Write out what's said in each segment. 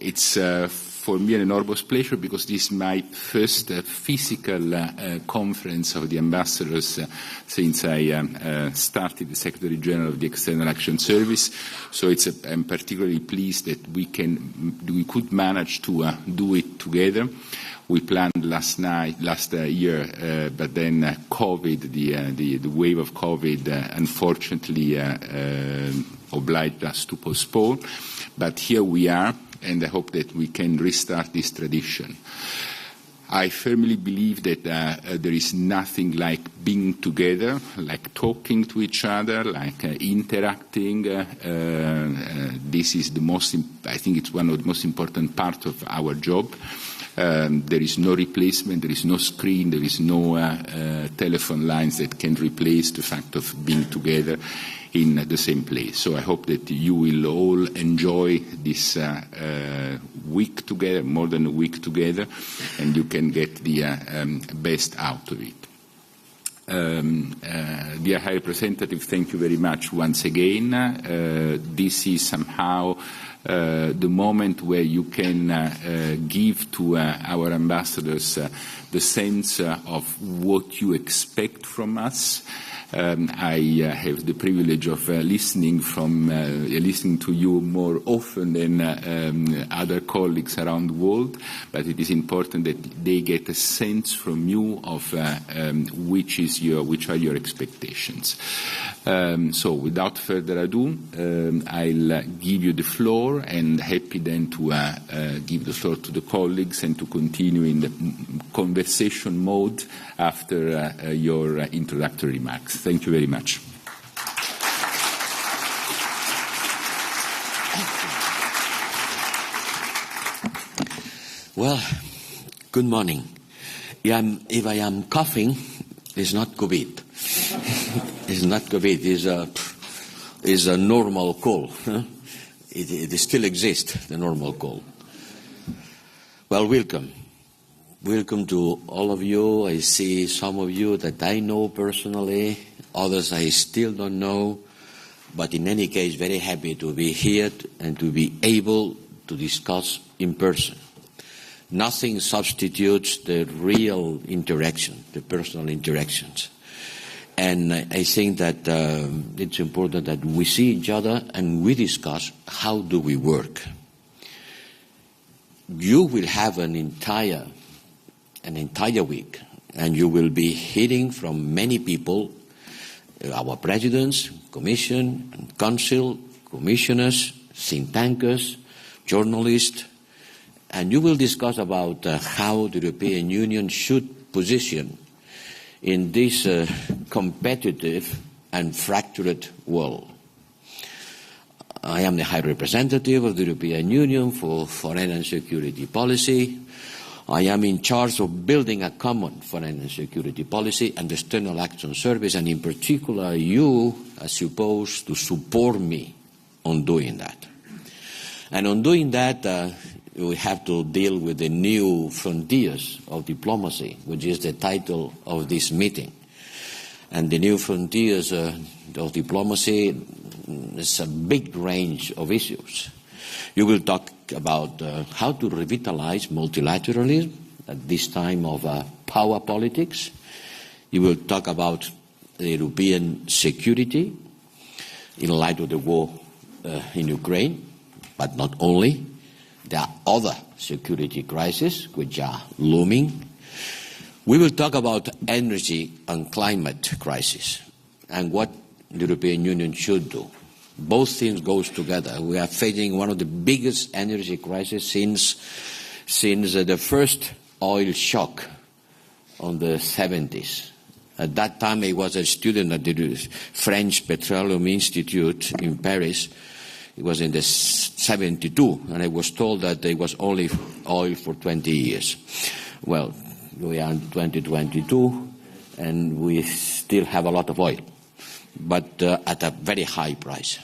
It's for me an enormous pleasure because this is my first physical conference of the ambassadors since I started as Secretary General of the External Action Service. So I'm particularly pleased that we could manage to do it together. We planned last year, but then COVID, the wave of COVID, unfortunately obliged us to postpone. But here we are, and I hope that we can restart this tradition. I firmly believe that there is nothing like being together, like talking to each other, like interacting. This is I think it's one of the most important parts of our job. There is no replacement, there is no screen, there is no telephone lines that can replace the fact of being together in the same place. So I hope that you will all enjoy this week together, more than a week together, and you can get the best out of it. Dear High Representative, thank you very much once again. This is somehow the moment where you can give to our ambassadors the sense of what you expect from us. I have the privilege of listening to you more often than other colleagues around the world, but it is important that they get a sense from you of which are your expectations. So without further ado, I'll give you the floor, and happy then to give the floor to the colleagues and to continue in the conversation mode after your introductory remarks. Thank you very much. Well, good morning. If I am coughing, it's not COVID. It's not COVID. It's a normal cold. It still exists, the normal cold. Well, welcome. Welcome to all of you. I see some of you that I know personally, others I still don't know, but in any case, very happy to be here and to be able to discuss in person. Nothing substitutes the real interaction, the personal interactions. And I think that it's important that we see each other and we discuss how do we work. You will have an entire week, and you will be hearing from many people, our presidents, Commission, and Council, commissioners, think tankers, journalists, and you will discuss about how the European Union should position in this competitive and fractured world. I am the High Representative of the European Union for Foreign and Security Policy. I am in charge of building a common foreign and security policy and external action service, and in particular you are supposed to support me on doing that. And on doing that, we have to deal with the new frontiers of diplomacy, which is the title of this meeting. And the new frontiers of diplomacy is a big range of issues. You will talk about how to revitalize multilateralism at this time of power politics. You will talk about the European security in light of the war in Ukraine, but not only. There are other security crises which are looming. We will talk about energy and climate crisis and what the European Union should do. Both things go together. We are facing one of the biggest energy crises since the first oil shock on the 70s. At that time, I was a student at the French Petroleum Institute in Paris. It was in the 72, and I was told that there was only oil for 20 years. Well, we are in 2022, and we still have a lot of oil, but at a very high price.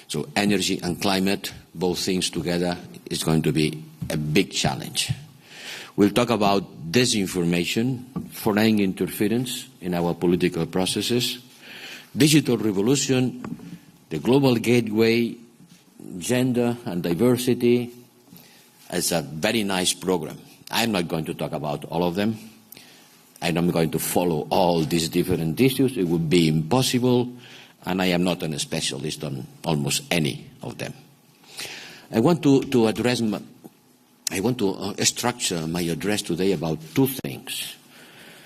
So energy and climate, both things together, is going to be a big challenge. We'll talk about disinformation, foreign interference in our political processes, digital revolution, the global gateway, gender and diversity, It's a very nice program. I'm not going to talk about all of them. I'm not going to follow all these different issues. It would be impossible, and I am not a specialist on almost any of them. I want to structure my address today about two things.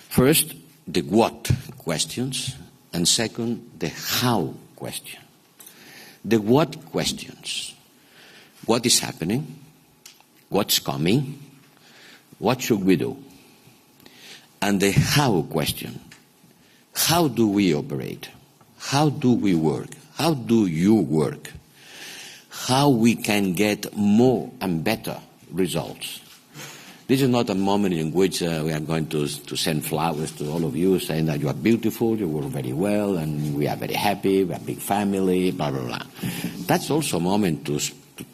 First, the what questions, and second, the how question. The what questions. What is happening? What's coming? What should we do? And the how question. How do we operate? How do we work? How do you work? How we can get more and better results. This is not a moment in which we are going to send flowers to all of you saying that you are beautiful, you work very well, and we are very happy, we are a big family, blah, blah, blah. That's also a moment to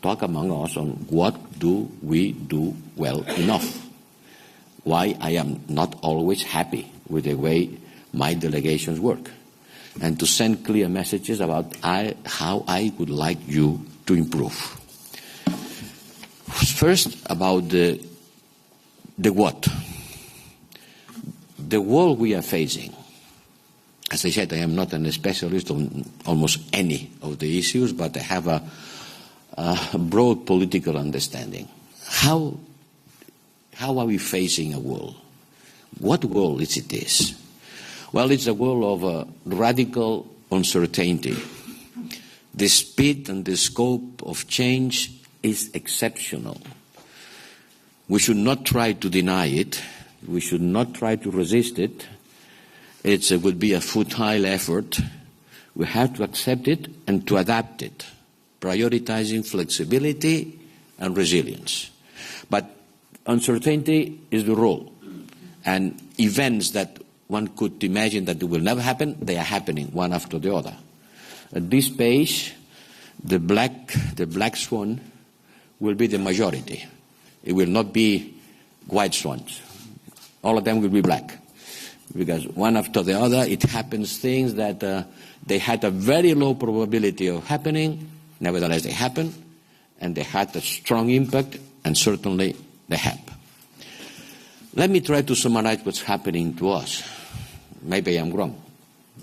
talk among us on what do we do well enough. Why I am not always happy with the way my delegations work. And to send clear messages about how I would like you to improve. First, about the what. The world we are facing. As I said, I am not a specialist on almost any of the issues, but I have a broad political understanding. How are we facing a world? What world is it is? Well, it's a world of radical uncertainty. The speed and the scope of change is exceptional. We should not try to deny it. We should not try to resist it. It would be a futile effort. We have to accept it and to adapt it, prioritizing flexibility and resilience. But uncertainty is the rule. And events that one could imagine that will never happen, they are happening one after the other. At this pace, the black swan will be the majority. It will not be white swans. All of them will be black. Because one after the other, it happens things that they had a very low probability of happening, nevertheless they happen, and they had a strong impact, and certainly they have. Let me try to summarize what's happening to us. Maybe I'm wrong,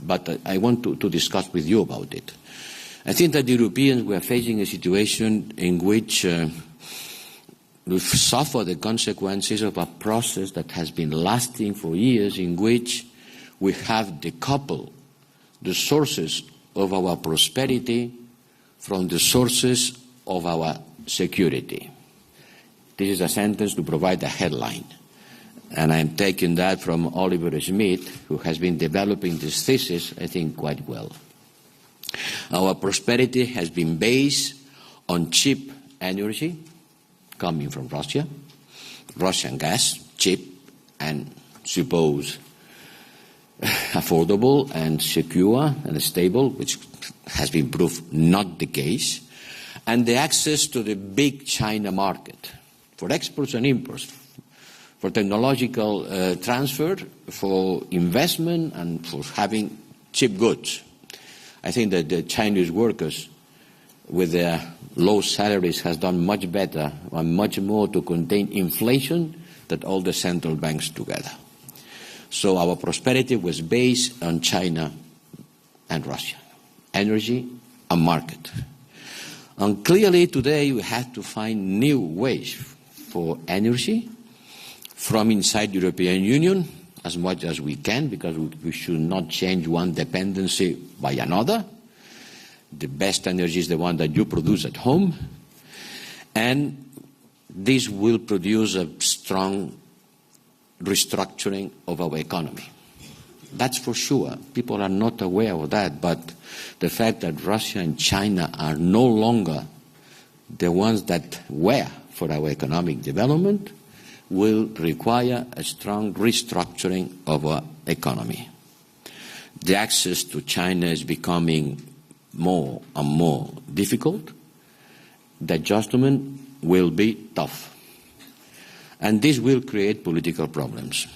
but I want to discuss with you about it. I think that the Europeans were facing a situation in which we've suffered the consequences of a process that has been lasting for years, in which we have decoupled the sources of our prosperity from the sources of our security. This is a sentence to provide a headline. And I'm taking that from Oliver Smith, who has been developing this thesis, I think, quite well. Our prosperity has been based on cheap energy coming from Russia, Russian gas, cheap and suppose affordable and secure and stable, which has been proved not the case, and the access to the big China market for exports and imports, for technological transfer, for investment, and for having cheap goods. I think that the Chinese workers, with their low salaries, has done much better and much more to contain inflation than all the central banks together. So our prosperity was based on China and Russia, energy and market. And clearly today we have to find new ways for energy from inside the European Union as much as we can, because we should not change one dependency by another. The best energy is the one that you produce at home, and this will produce a strong restructuring of our economy. That's for sure. People are not aware of that, but the fact that Russia and China are no longer the ones that were for our economic development will require a strong restructuring of our economy. The access to China is becoming more and more difficult. The adjustment will be tough. And this will create political problems.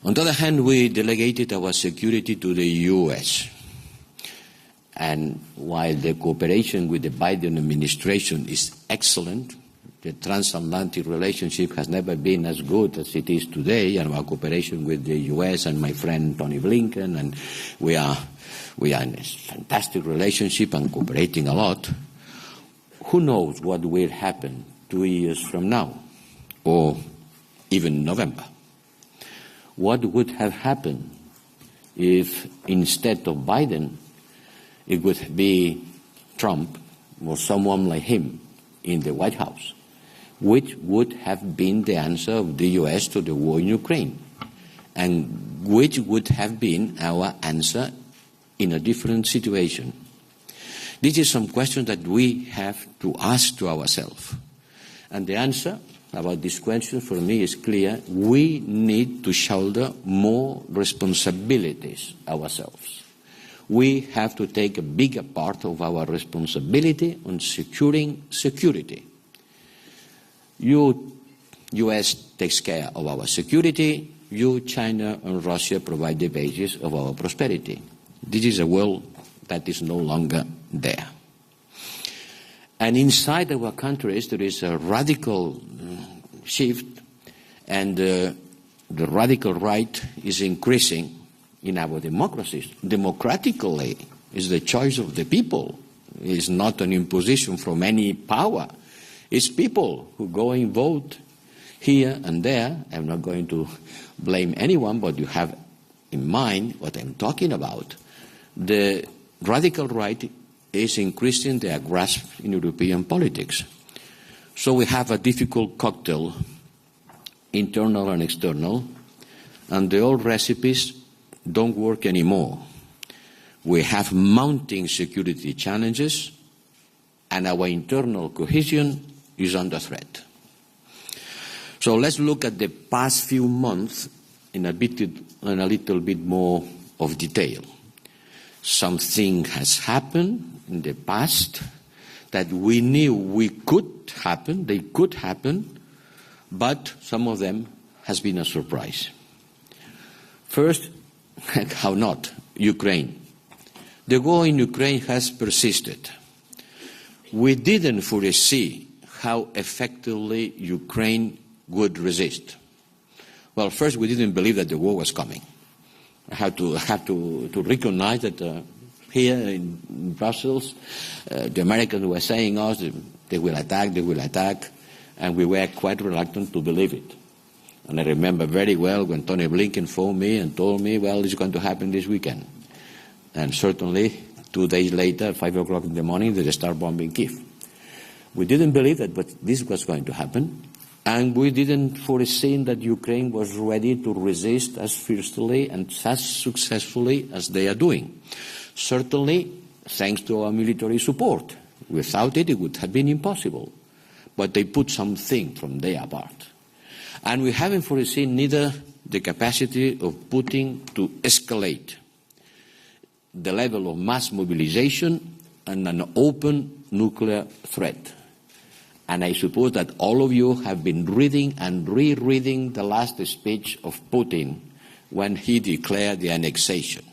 On the other hand, we delegated our security to the US. And while the cooperation with the Biden administration is excellent, The transatlantic relationship has never been as good as it is today, and our cooperation with the U.S. and my friend Tony Blinken, and we are in a fantastic relationship and cooperating a lot. Who knows what will happen 2 years from now, or even November? What would have happened if instead of Biden, it would be Trump or someone like him in the White House? Which would have been the answer of the U.S. to the war in Ukraine? And which would have been our answer in a different situation? This is some questions that we have to ask to ourselves. And the answer about this question for me is clear. We need to shoulder more responsibilities ourselves. We have to take a bigger part of our responsibility on securing security. U.S. takes care of our security. You, China, and Russia provide the basis of our prosperity. This is a world that is no longer there. And inside our countries, there is a radical shift, and the radical right is increasing in our democracies. Democratically, it's the choice of the people. It's not an imposition from any power. It's people who go and vote here and there. I'm not going to blame anyone, but you have in mind what I'm talking about. The radical right is increasing their grasp in European politics. So we have a difficult cocktail, internal and external, and the old recipes don't work anymore. We have mounting security challenges, and our internal cohesion is under threat. So let's look at the past few months in a little bit more of detail. Something has happened in the past that we knew they could happen, but some of them has been a surprise. First, how not, Ukraine. The war in Ukraine has persisted. We didn't foresee how effectively Ukraine would resist. Well, first, we didn't believe that the war was coming. I have to recognize that here in Brussels, the Americans were saying us they will attack, and we were quite reluctant to believe it. And I remember very well when Tony Blinken phoned me and told me, well, it's going to happen this weekend. And certainly, 2 days later, 5 o'clock in the morning, they start bombing Kyiv. We didn't believe that, but this was going to happen. And we didn't foresee that Ukraine was ready to resist as fiercely and as successfully as they are doing. Certainly, thanks to our military support. Without it, it would have been impossible. But they put something from their part. And we haven't foreseen neither the capacity of Putin to escalate the level of mass mobilization and an open nuclear threat. And I suppose that all of you have been reading and rereading the last speech of Putin when he declared the annexation.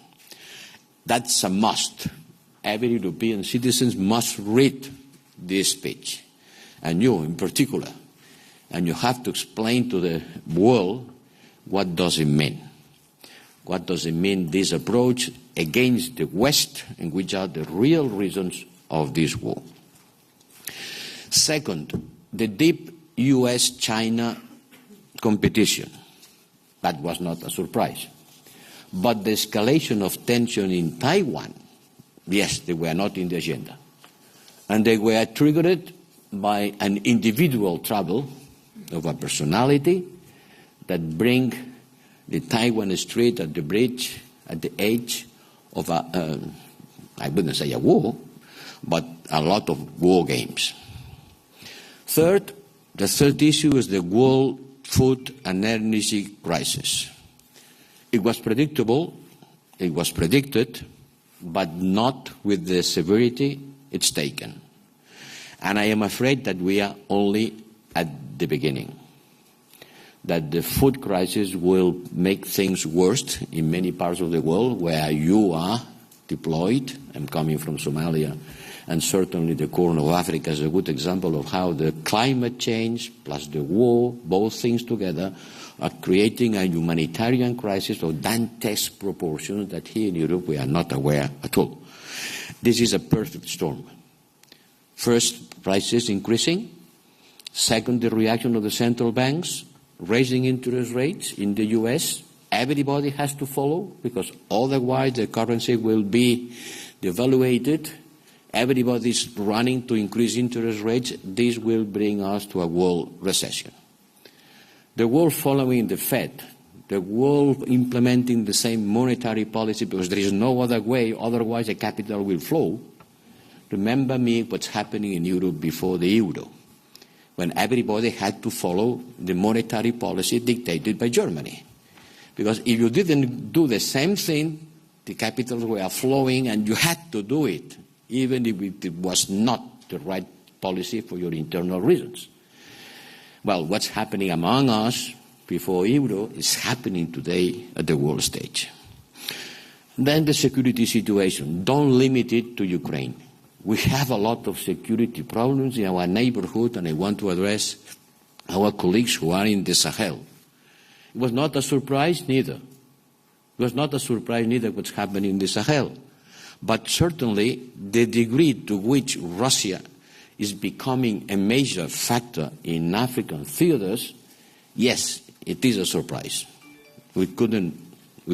That's a must. Every European citizen must read this speech, and you in particular. And you have to explain to the world what does it mean. What does it mean, this approach against the West, and which are the real reasons of this war. Second, the deep US-China competition. That was not a surprise. But the escalation of tension in Taiwan, yes, they were not in the agenda. And they were triggered by an individual trouble of a personality that bring the Taiwan Strait at the bridge, at the edge of I wouldn't say a war, but a lot of war games. Third, the third issue is the world food and energy crisis. It was predictable, it was predicted, but not with the severity it's taken. And I am afraid that we are only at the beginning, that the food crisis will make things worse in many parts of the world where you are deployed. I'm coming from Somalia And certainly the Corn of Africa is a good example of how the climate change plus the war, both things together, are creating a humanitarian crisis of dantesque proportions that here in Europe we are not aware at all. This is a perfect storm. First, prices increasing. Second, the reaction of the central banks, raising interest rates in the US. Everybody has to follow, because otherwise the currency will be devaluated. Everybody's running to increase interest rates. This will bring us to a world recession. The world following the Fed, the world implementing the same monetary policy, because there is no other way, otherwise the capital will flow. Remember me what's happening in Europe before the euro, when everybody had to follow the monetary policy dictated by Germany. Because if you didn't do the same thing, the capitals were flowing and you had to do it, even if it was not the right policy for your internal reasons. Well, what's happening among us before euro is happening today at the world stage. Then the security situation. Don't limit it to Ukraine. We have a lot of security problems in our neighborhood, and I want to address our colleagues who are in the Sahel. It was not a surprise neither. It was not a surprise neither what's happening in the Sahel. But certainly the degree to which Russia is becoming a major factor in African theaters, yes, it is a surprise. We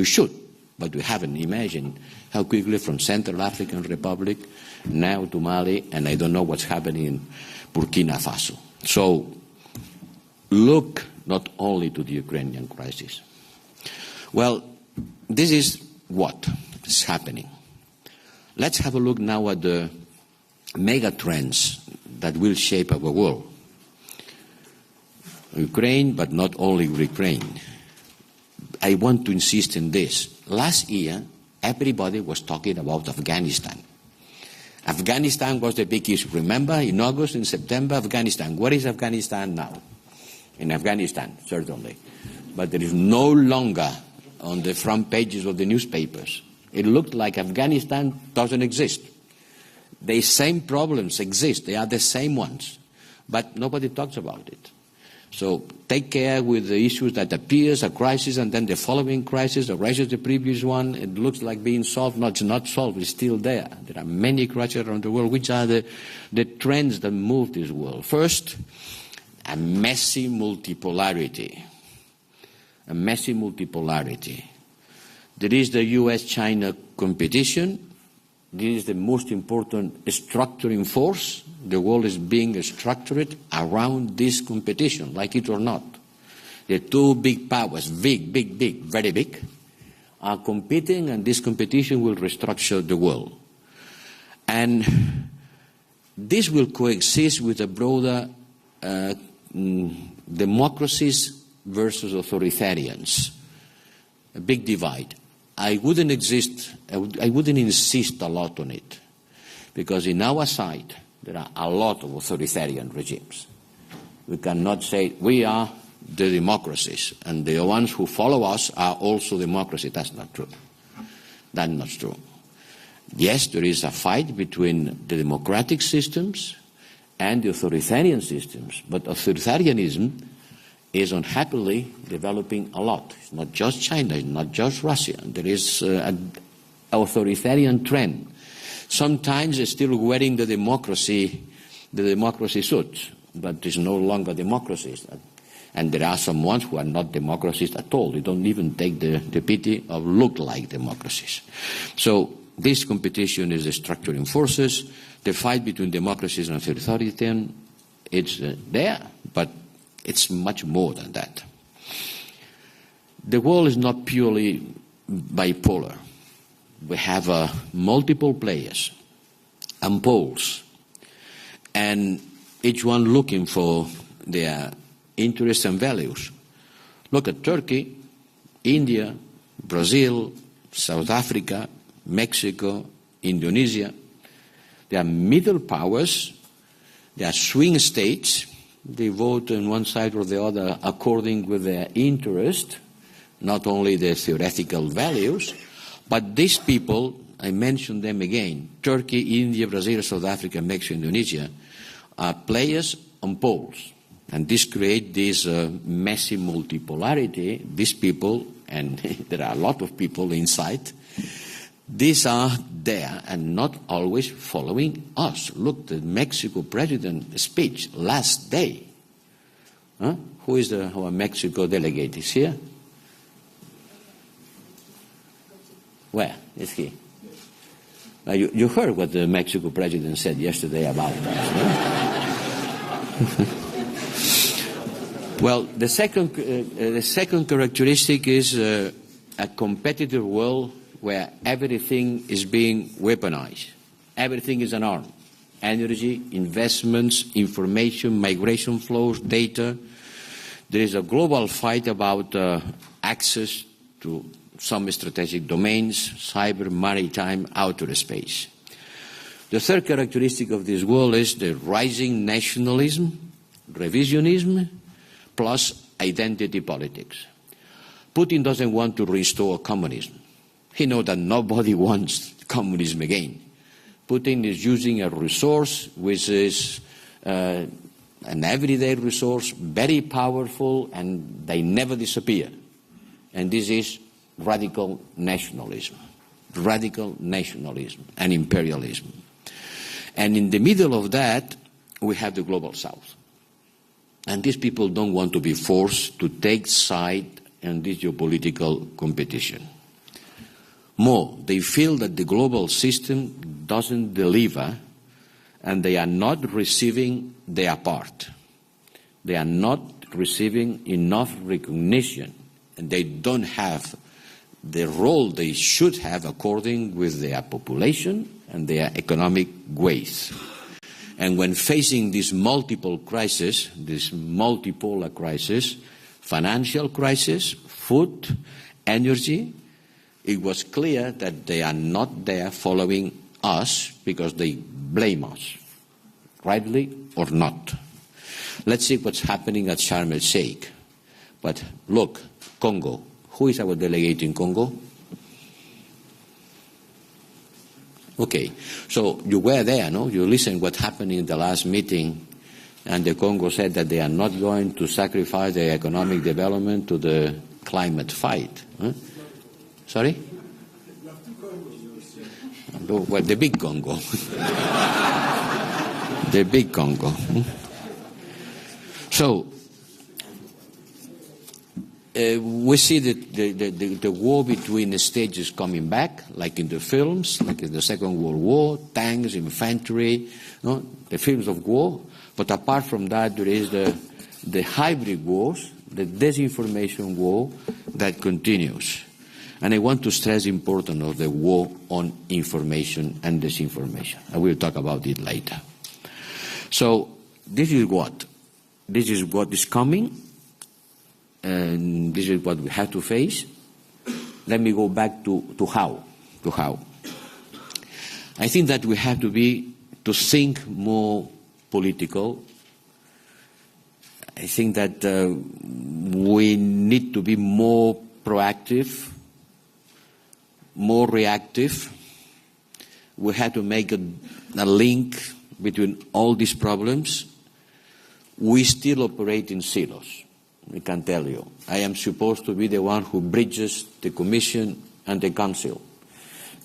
should, but we haven't imagined how quickly from Central African Republic now to Mali, and I don't know what's happening in Burkina Faso. So look not only to the Ukrainian crisis. Well, this is what is happening. Let's have a look now at the mega trends that will shape our world. Ukraine, but not only Ukraine. I want to insist in this. Last year, everybody was talking about Afghanistan. Afghanistan was the big issue. Remember, in August, in September, Afghanistan. Where is Afghanistan now? In Afghanistan, certainly. But there is no longer on the front pages of the newspapers. It looked like Afghanistan doesn't exist. The same problems exist. They are the same ones. But nobody talks about it. So take care with the issues that appears a crisis and then the following crisis arises the previous one. It looks like being solved. No, it's not solved. It's still there. There are many crises around the world. Which are the trends that move this world? First, a messy multipolarity. A messy multipolarity. There is the US-China competition. This is the most important structuring force. The world is being structured around this competition, like it or not. The two big powers, big, very big, are competing, and this competition will restructure the world. And this will coexist with a broader democracies versus authoritarians, a big divide. I wouldn't insist a lot on it, because in our side there are a lot of authoritarian regimes. We cannot say we are the democracies and the ones who follow us are also democracy. That's not true. That's not true. Yes, there is a fight between the democratic systems and the authoritarian systems, but authoritarianism is unhappily developing a lot. It's not just China, it's not just Russia. There is an authoritarian trend. Sometimes it's still wearing the democracy suit, but it's no longer democracies. And there are some ones who are not democracies at all. They don't even take the pity of look like democracies. So this competition is the structuring forces. The fight between democracies and authoritarian, it's there, but it's much more than that. The world is not purely bipolar. We have multiple players and poles, and each one looking for their interests and values. Look at Turkey, India, Brazil, South Africa, Mexico, Indonesia. They are middle powers. They are swing states. They vote on one side or the other according with their interest, not only their theoretical values, but these people I mention them again, Turkey, India, Brazil, South Africa, Mexico, Indonesia, are players on poles. And this creates this messy multipolarity. These people, and there are a lot of people inside, these are there and not always following us. Look, the Mexico president speech last day. Who is our Mexico delegate? Is here? Where is he? You heard what the Mexico president said yesterday about us, no? Well, the second characteristic is a competitive world where everything is being weaponized. Everything is an arm. Energy, investments, information, migration flows, data. There is a global fight about access to some strategic domains, cyber, maritime, outer space. The third characteristic of this world is the rising nationalism, revisionism, plus identity politics. Putin doesn't want to restore communism. He knows that nobody wants communism again. Putin is using a resource which is an everyday resource, very powerful, and they never disappear. And this is radical nationalism and imperialism. And in the middle of that, we have the global south. And these people don't want to be forced to take side in this geopolitical competition. More, they feel that the global system doesn't deliver and they are not receiving their part. They are not receiving enough recognition and they don't have the role they should have according with their population and their economic weight. And when facing this multiple crisis, this multipolar crisis, financial crisis, food, energy, it was clear that they are not there following us because they blame us, rightly or not. Let's see what's happening at Sharm el-Sheikh. But look, Congo. Who is our delegate in Congo? Okay, so you were there, no? You listened what happened in the last meeting, and the Congo said that they are not going to sacrifice their economic development to the climate fight. Huh? Sorry? Well, the big Congo. The big Congo. So, we see that the war between the stages coming back, like in the films, like in the Second World War, tanks, infantry, no? The films of war. But apart from that, there is the hybrid wars, the disinformation war that continues. And I want to stress the importance of the war on information and disinformation. I will talk about it later. So this is what is coming. And this is what we have to face. Let me go back to how. I think that we have to think more political. I think that we need to be more proactive, more reactive. We have to make a link between all these problems. We still operate in silos. I can tell you. I am supposed to be the one who bridges the Commission and the Council.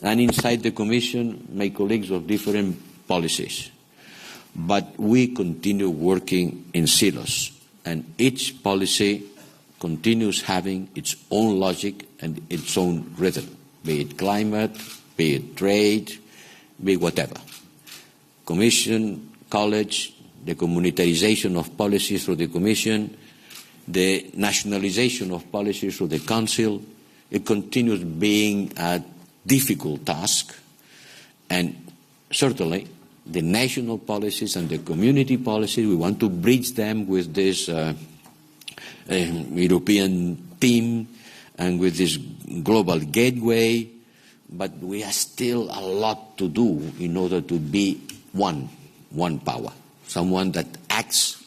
And inside the Commission, my colleagues of different policies. But we continue working in silos. And each policy continues having its own logic and its own rhythm. Be it climate, be it trade, be it whatever. Commission, college, the communitarization of policies through the Commission, the nationalization of policies through the Council, it continues being a difficult task. And certainly, the national policies and the community policies, we want to bridge them with this European theme and with this global gateway. But we have still a lot to do in order to be one power, someone that acts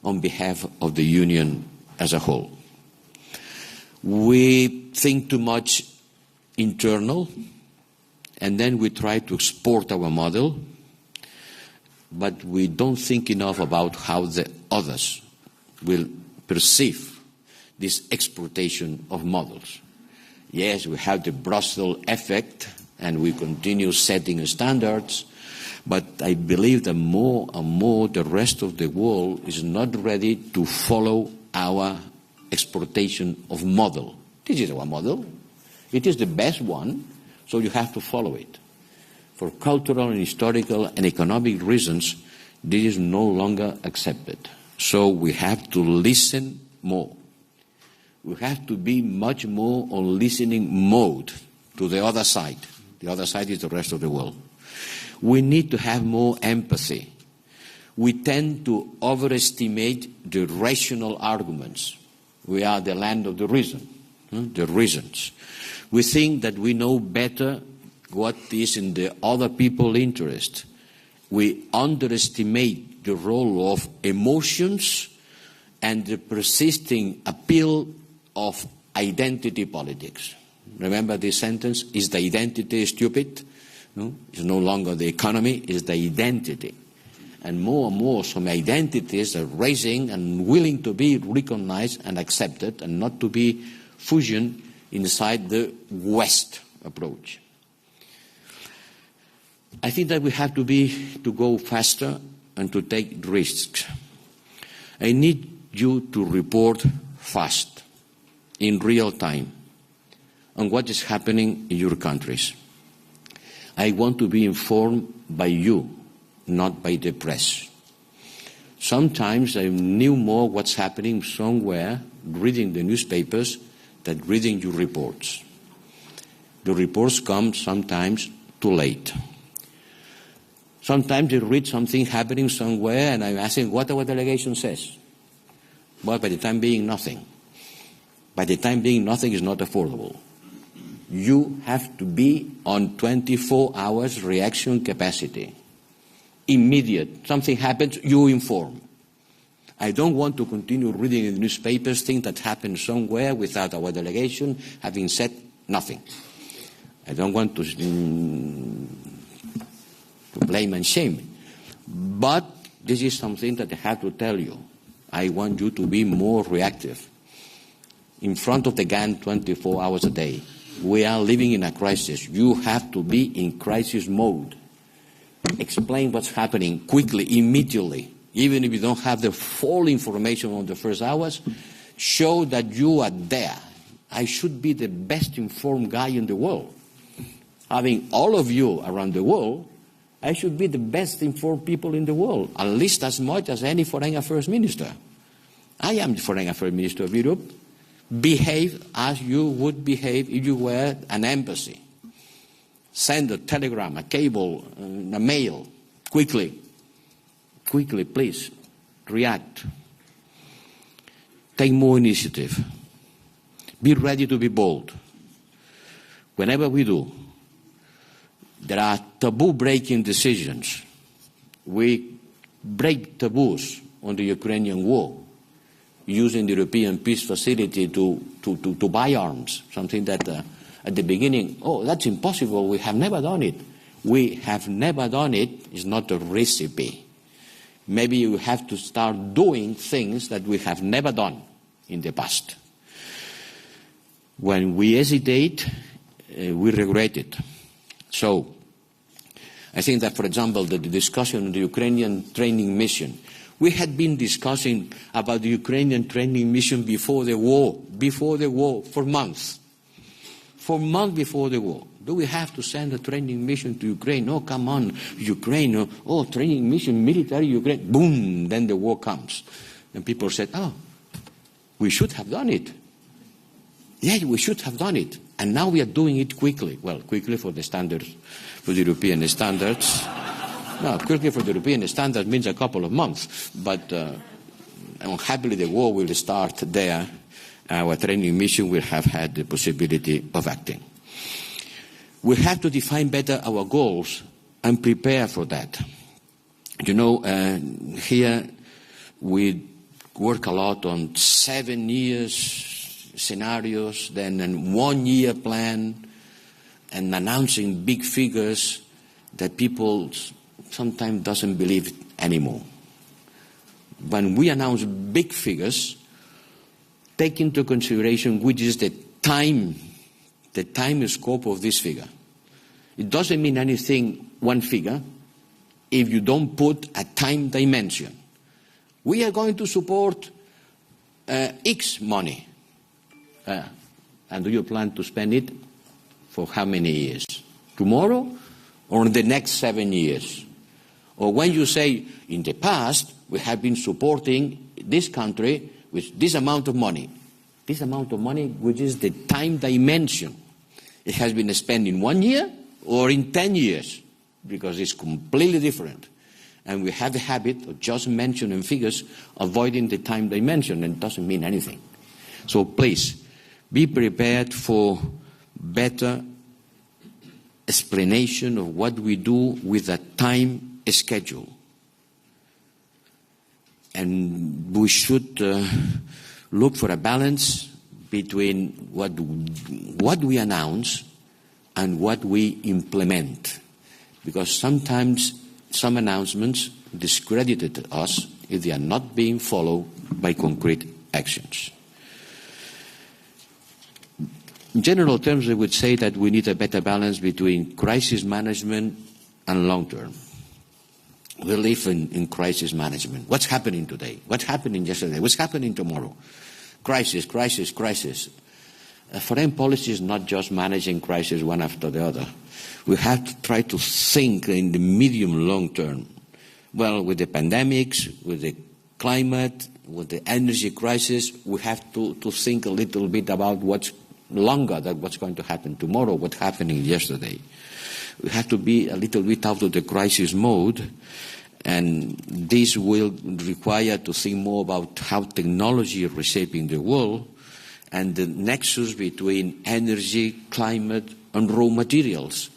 on behalf of the Union as a whole. We think too much internal, and then we try to export our model, but we don't think enough about how the others will perceive this exportation of models. Yes, we have the Brussels effect, and we continue setting standards, but I believe that more and more the rest of the world is not ready to follow our exportation of model. This is our model. It is the best one, so you have to follow it. For cultural and historical and economic reasons, this is no longer accepted. So we have to listen more. We have to be much more on listening mode to the other side. The other side is the rest of the world. We need to have more empathy. We tend to overestimate the rational arguments. We are the land of the reason, the reasons. We think that we know better what is in the other people's interest. We underestimate the role of emotions and the persisting appeal of identity politics. Remember this sentence, is the identity stupid? No? It's no longer the economy, it's the identity. And more some identities are rising and willing to be recognized and accepted and not to be fusion inside the West approach. I think that we have to go faster and to take risks. I need you to report fast, in real time, on what is happening in your countries. I want to be informed by you, not by the press. Sometimes I knew more what's happening somewhere reading the newspapers than reading your reports. The reports come sometimes too late. Sometimes you read something happening somewhere and I'm asking what our delegation says. Well, by the time being, nothing. By the time being, nothing is not affordable. You have to be on 24 hours reaction capacity. Immediate. Something happens, you inform. I don't want to continue reading in the newspapers things that happen somewhere without our delegation having said nothing. I don't want to blame and shame. But this is something that I have to tell you. I want you to be more reactive. In front of the gun 24 hours a day. We are living in a crisis. You have to be in crisis mode. Explain what's happening quickly, immediately. Even if you don't have the full information on the first hours, show that you are there. I should be the best informed guy in the world. Having all of you around the world, I should be the best informed people in the world, at least as much as any foreign affairs minister. I am the foreign affairs minister of Europe. Behave as you would behave if you were an embassy. Send a telegram, a cable, a mail, quickly. Quickly, please. React. Take more initiative. Be ready to be bold. Whenever we do, there are taboo-breaking decisions. We break taboos on the Ukrainian war, using the European Peace Facility to buy arms, something that at the beginning, oh, that's impossible, we have never done it. We have never done it is not a recipe. Maybe you have to start doing things that we have never done in the past. When we hesitate, we regret it. So, I think that, for example, the discussion on the Ukrainian training mission, we had been discussing about the Ukrainian training mission before the war, for months. For months before the war. Do we have to send a training mission to Ukraine? Oh, come on, Ukraine. Oh, training mission, military Ukraine. Boom, then the war comes. And people said, oh, we should have done it. Yeah, we should have done it. And now we are doing it quickly. Well, quickly for the standards, for the European standards. No, quickly for the European standards means a couple of months. But happily the war will start there. Our training mission will have had the possibility of acting. We have to define better our goals and prepare for that. You know, here we work a lot on 7 years scenarios, then a 1 year plan, and announcing big figures that people sometimes doesn't believe anymore. When we announce big figures, take into consideration which is the time scope of this figure. It doesn't mean anything, one figure, if you don't put a time dimension. We are going to support X money. And do you plan to spend it for how many years? Tomorrow or in the next 7 years? Or when you say, in the past, we have been supporting this country with this amount of money. This amount of money, which is the time dimension. It has been spent in 1 year or in 10 years, because it's completely different. And we have the habit of just mentioning figures, avoiding the time dimension, and it doesn't mean anything. So please, be prepared for better explanation of what we do with a time schedule. And we should look for a balance between what we announce and what we implement. Because sometimes some announcements discredited us if they are not being followed by concrete actions. In general terms, I would say that we need a better balance between crisis management and long-term. We live in crisis management. What's happening today? What's happening yesterday? What's happening tomorrow? Crisis, crisis, crisis. Foreign policy is not just managing crises one after the other. We have to try to think in the medium long term. Well, with the pandemics, with the climate, with the energy crisis, we have to think a little bit about what's longer than what's going to happen tomorrow, what's happening yesterday. We have to be a little bit out of the crisis mode, and this will require to think more about how technology is reshaping the world and the nexus between energy, climate, and raw materials.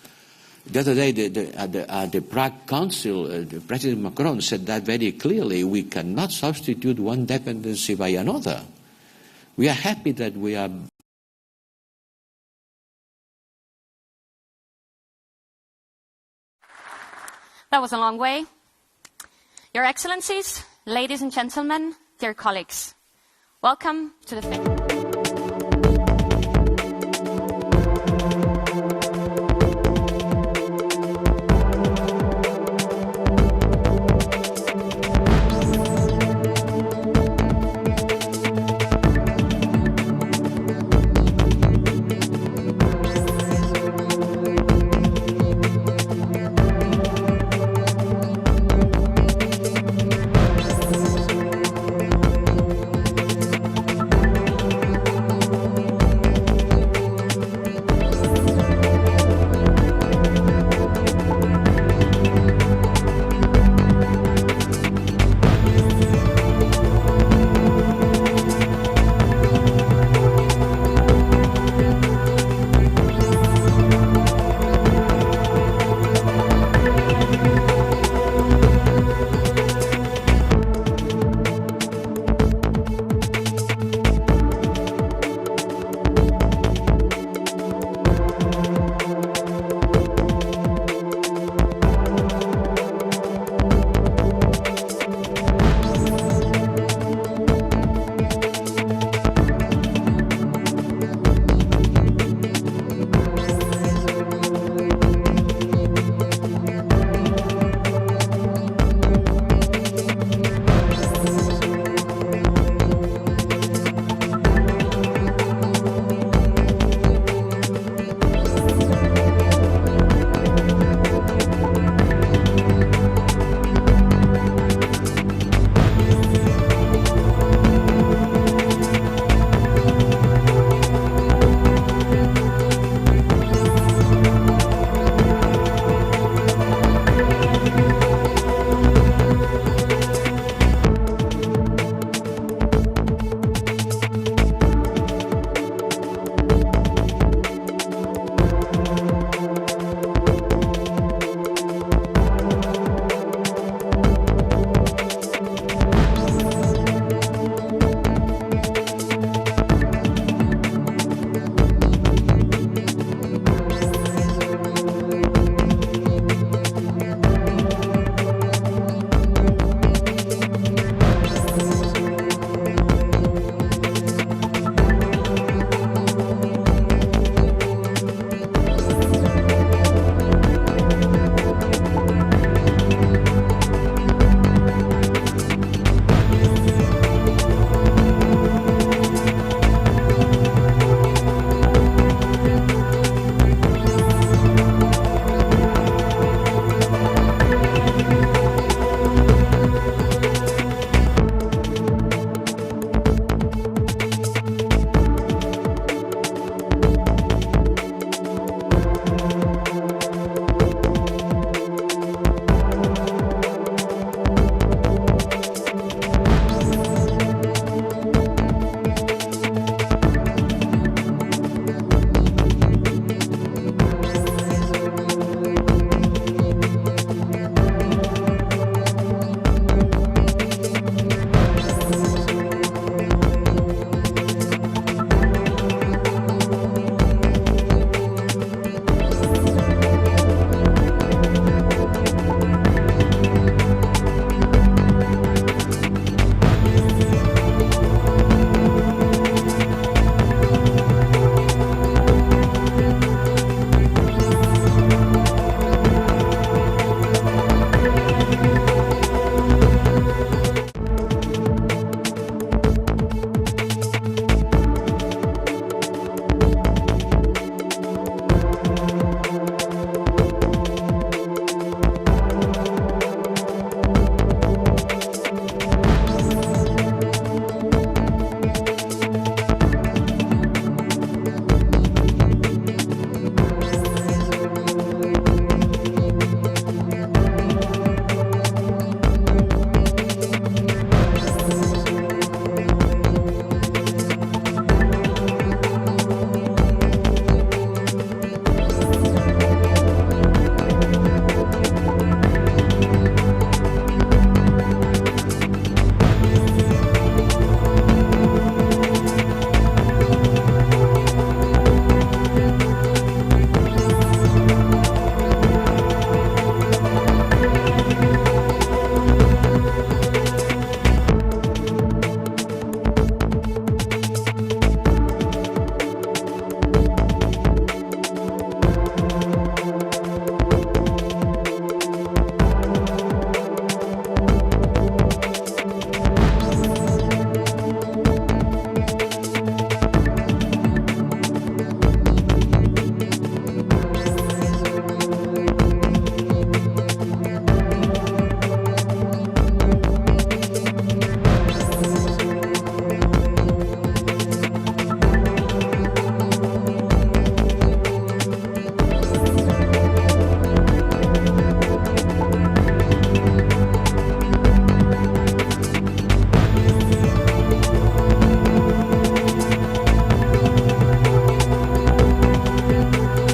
The other day, at the Prague Council, President Macron said that very clearly. We cannot substitute one dependency by another. We are happy that we are. That was a long way. Your Excellencies, ladies and gentlemen, dear colleagues, welcome to the